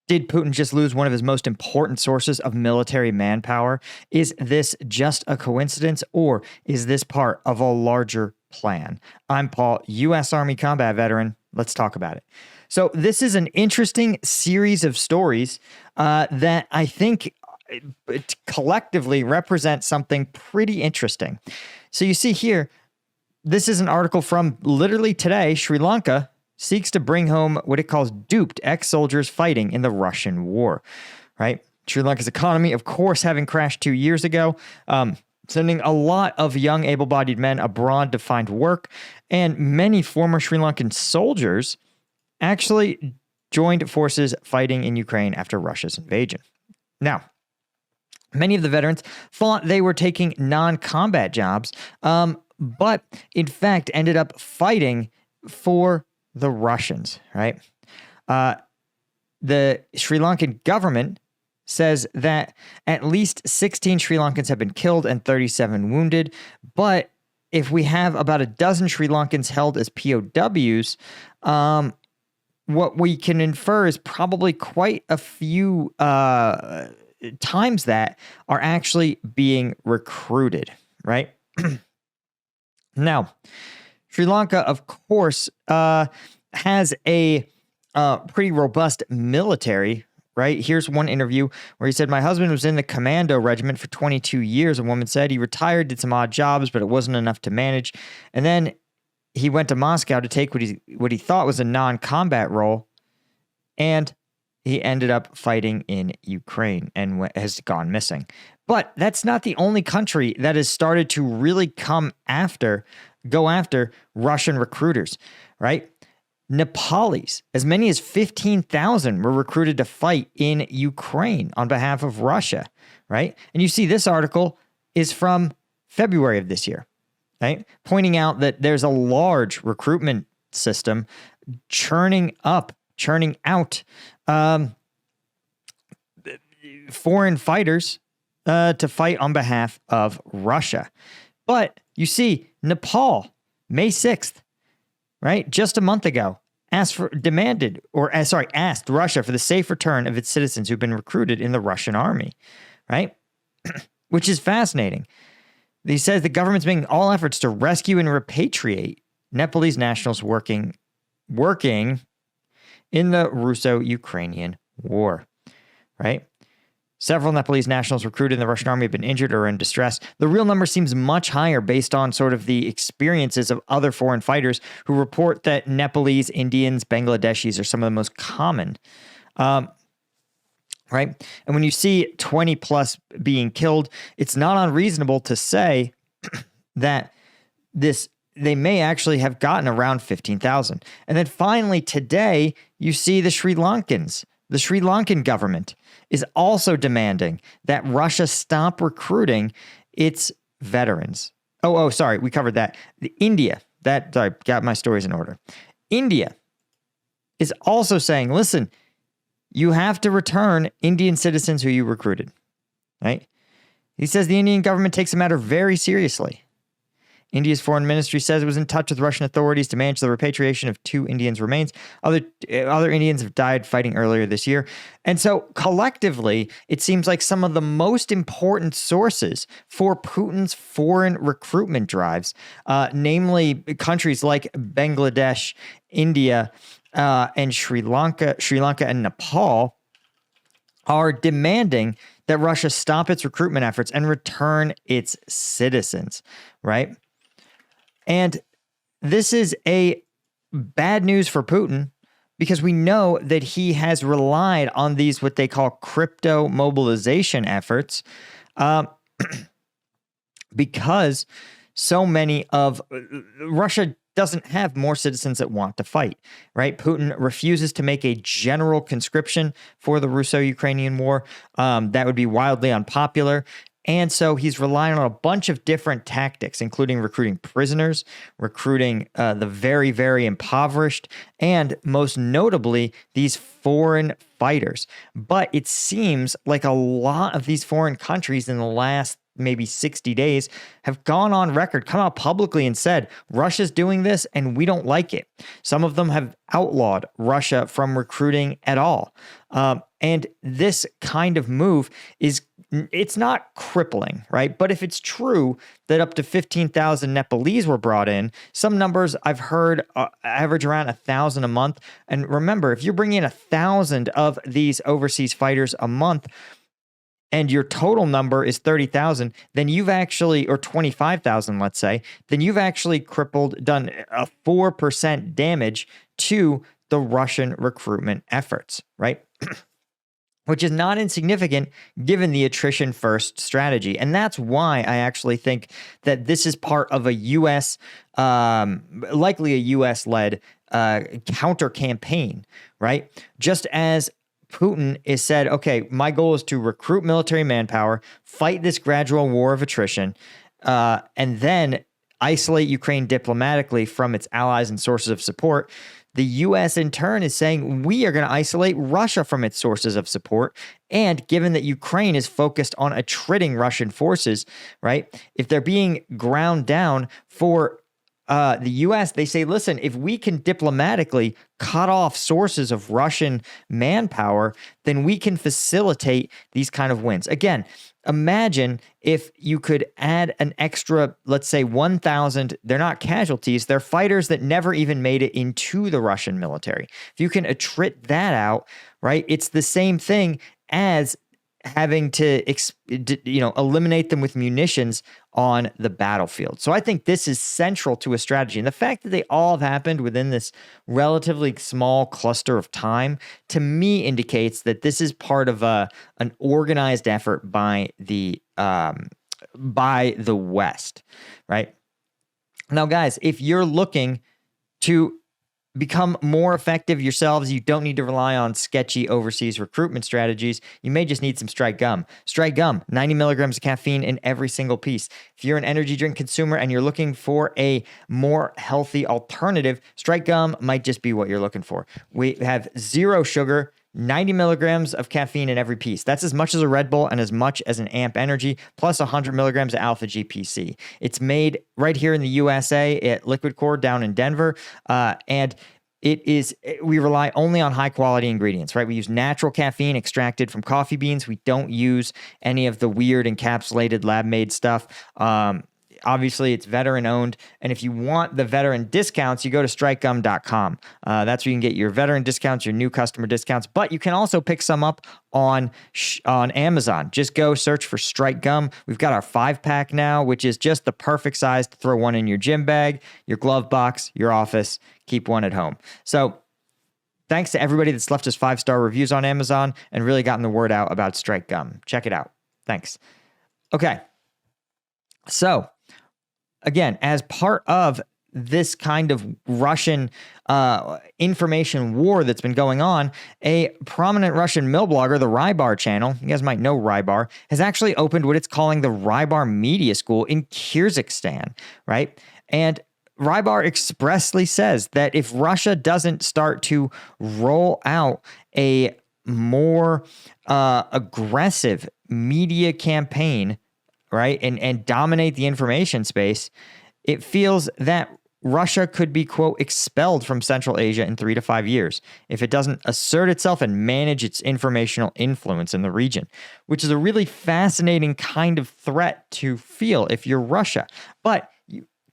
Did Putin just lose one of his most important sources of military manpower? Is this just a coincidence, or is this part of a larger plan? I'm Paul, U.S. Army combat veteran. Let's talk about it. So this is an interesting series of stories that I think collectively represent something pretty interesting. So you see here, this is an article from literally today. Sri Lanka seeks to bring home what it calls duped ex-soldiers fighting in the Russian war, right? Sri Lanka's economy, of course, having crashed 2 years ago, sending a lot of young able-bodied men abroad to find work, and many former Sri Lankan soldiers actually joined forces fighting in Ukraine after Russia's invasion. Now, many of the veterans thought they were taking non-combat jobs, but in fact ended up fighting for the Russians, right? The Sri Lankan government says that at least 16 Sri Lankans have been killed and 37 wounded. But if we have about a dozen Sri Lankans held as POWs, what we can infer is probably quite a few times that are actually being recruited, right? Now, Sri Lanka, of course, has a pretty robust military, right? Here's one interview where he said, "My husband was in the commando regiment for 22 years." A woman said he retired, did some odd jobs, but it wasn't enough to manage. And then he went to Moscow to take what he thought was a non-combat role, and he ended up fighting in Ukraine and has gone missing. But that's not the only country that has started to really go after Russian recruiters, right? Nepalis, as many as 15,000 were recruited to fight in Ukraine on behalf of Russia, right? And you see this article is from February of this year, right? Pointing out that there's a large recruitment system churning out foreign fighters to fight on behalf of Russia. But you see, Nepal, May 6th, right, just a month ago, asked Russia for the safe return of its citizens who've been recruited in the Russian army, right? Which is fascinating. He says the government's making all efforts to rescue and repatriate Nepalese nationals working in the Russo-Ukrainian war, right? Several Nepalese nationals recruited in the Russian army have been injured or in distress. The real number seems much higher based on sort of the experiences of other foreign fighters who report that Nepalese, Indians, Bangladeshis are some of the most common, right? And when you see 20 plus being killed, it's not unreasonable to say that they may actually have gotten around 15,000. And then finally today, you see the Sri Lankan government is also demanding that Russia stop recruiting its veterans. Sorry, we covered that. Got my stories in order. India is also saying, listen, you have to return Indian citizens who you recruited, right? He says the Indian government takes the matter very seriously. India's foreign ministry says it was in touch with Russian authorities to manage the repatriation of 2 Indians' remains. Other Indians have died fighting earlier this year. And so collectively, it seems like some of the most important sources for Putin's foreign recruitment drives, namely countries like Bangladesh, India, and Sri Lanka and Nepal, are demanding that Russia stop its recruitment efforts and return its citizens, right? And this is a bad news for Putin because we know that he has relied on these, what they call crypto mobilization efforts, because so many of Russia doesn't have more citizens that want to fight, right? Putin refuses to make a general conscription for the Russo-Ukrainian war. That would be wildly unpopular. And so he's relying on a bunch of different tactics, including recruiting prisoners, recruiting the very, very impoverished, and most notably, these foreign fighters. But it seems like a lot of these foreign countries in the last maybe 60 days have gone on record, come out publicly and said, Russia's doing this and we don't like it. Some of them have outlawed Russia from recruiting at all. And this kind of move it's not crippling, right? But if it's true that up to 15,000 Nepalese were brought in, some numbers I've heard average around 1,000 a month. And remember, if you're bringing in 1,000 of these overseas fighters a month, and your total number is 30,000, then you've actually, or 25,000, let's say, then you've actually done a 4% damage to the Russian recruitment efforts, right? Which is not insignificant given the attrition first strategy. And that's why I actually think that this is part of a U.S., likely a U.S.-led counter campaign, right? Just as Putin has said, okay, my goal is to recruit military manpower, fight this gradual war of attrition, and then isolate Ukraine diplomatically from its allies and sources of support. The U.S. in turn is saying we are going to isolate Russia from its sources of support. And given that Ukraine is focused on attriting Russian forces, right? If they're being ground down for the U.S., they say, listen, if we can diplomatically cut off sources of Russian manpower, then we can facilitate these kind of wins. Again, imagine if you could add an extra, let's say 1,000, they're not casualties, they're fighters that never even made it into the Russian military. If you can attrit that out, right, it's the same thing as having to, eliminate them with munitions on the battlefield. So I think this is central to a strategy. And the fact that they all have happened within this relatively small cluster of time, to me indicates that this is part of an organized effort by the West, right? Now, guys, if you're looking to become more effective yourselves, you don't need to rely on sketchy overseas recruitment strategies. You may just need some Strike Gum. Strike Gum, 90 milligrams of caffeine in every single piece. If you're an energy drink consumer and you're looking for a more healthy alternative, Strike Gum might just be what you're looking for. We have 0 sugar, 90 milligrams of caffeine in every piece. That's as much as a Red Bull and as much as an Amp Energy, plus 100 milligrams of Alpha GPC. It's made right here in the USA at Liquid Core down in Denver. And we rely only on high quality ingredients, right? We use natural caffeine extracted from coffee beans. We don't use any of the weird encapsulated lab made stuff. Obviously, it's veteran owned. And if you want the veteran discounts, you go to strikegum.com. That's where you can get your veteran discounts, your new customer discounts. But you can also pick some up on Amazon. Just go search for Strike Gum. We've got our 5-pack now, which is just the perfect size to throw one in your gym bag, your glove box, your office. Keep one at home. So thanks to everybody that's left us 5-star reviews on Amazon and really gotten the word out about Strike Gum. Check it out. Thanks. Okay. So again, as part of this kind of Russian information war that's been going on, a prominent Russian mill blogger, the Rybar channel, you guys might know Rybar, has actually opened what it's calling the Rybar Media School in Kyrgyzstan, right? And Rybar expressly says that if Russia doesn't start to roll out a more aggressive media campaign, right, and dominate the information space, it feels that Russia could be, quote, expelled from Central Asia in 3 to 5 years if it doesn't assert itself and manage its informational influence in the region, which is a really fascinating kind of threat to feel if you're Russia. But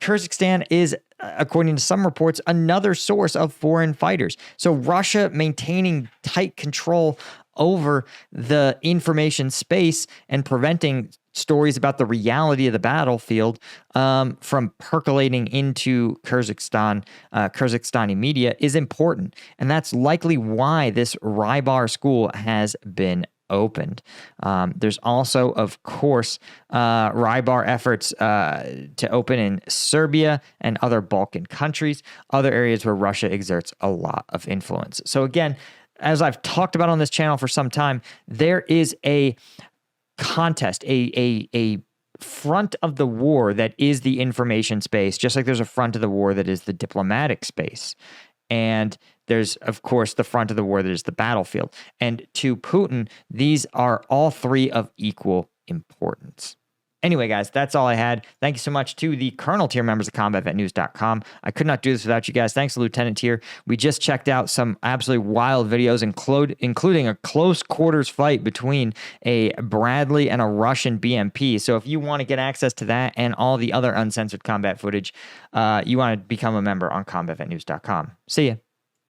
Kyrgyzstan is, according to some reports, another source of foreign fighters. So Russia maintaining tight control over the information space and preventing stories about the reality of the battlefield from percolating into Kyrgyzstani media is important. And that's likely why this Rybar school has been opened. There's also, of course, Rybar efforts to open in Serbia and other Balkan countries, other areas where Russia exerts a lot of influence. So again, as I've talked about on this channel for some time, there is a contest, a front of the war that is the information space, just like there's a front of the war that is the diplomatic space. And there's, of course, the front of the war that is the battlefield. And to Putin, these are all three of equal importance. Anyway, guys, that's all I had. Thank you so much to the Colonel tier members of combatvetnews.com. I could not do this without you guys. Thanks to Lieutenant tier. We just checked out some absolutely wild videos, including a close quarters fight between a Bradley and a Russian BMP. So if you want to get access to that and all the other uncensored combat footage, you want to become a member on combatvetnews.com. See ya.